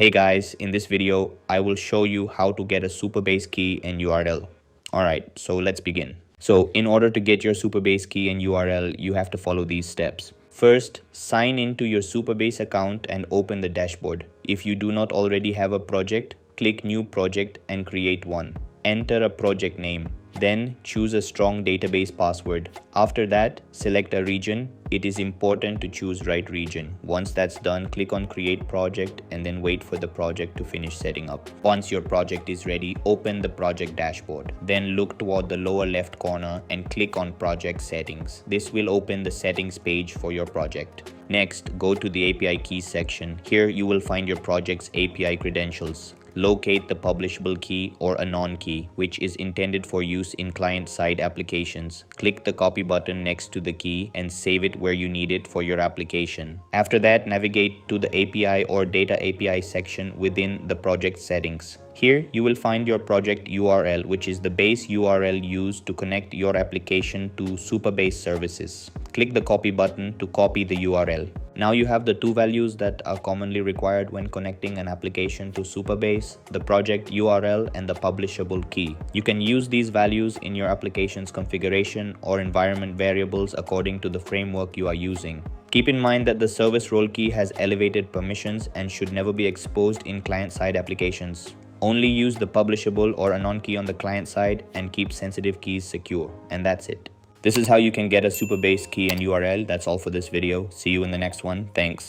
Hey guys, in this video, I will show you how to get a Supabase key and URL. Alright, so let's begin. So in order to get your Supabase key and URL, you have to follow these steps. First, sign into your Supabase account and open the dashboard. If you do not already have a project, click New Project and create one. Enter a project name. Then choose a strong database password. After that, select a region. It is important to choose right region. Once that's done, click on create project and then wait for the project to finish setting up. Once your project is ready, open the project dashboard. Then look toward the lower left corner and click on project settings. This will open the settings page for your project. Next, go to the API keys section. Here you will find your project's API credentials. Locate the publishable key or anon key, which is intended for use in client-side applications. Click the copy button next to the key and save it where you need it for your application. After that, navigate to the API or data API section within the project settings. Here, you will find your project URL, which is the base URL used to connect your application to Supabase services. Click the copy button to copy the URL. Now you have the two values that are commonly required when connecting an application to Supabase, the project URL and the publishable key. You can use these values in your application's configuration or environment variables according to the framework you are using. Keep in mind that the service role key has elevated permissions and should never be exposed in client-side applications. Only use the publishable or anon key on the client side and keep sensitive keys secure. And that's it. This is how you can get a Supabase key and URL. That's all for this video. See you in the next one. Thanks.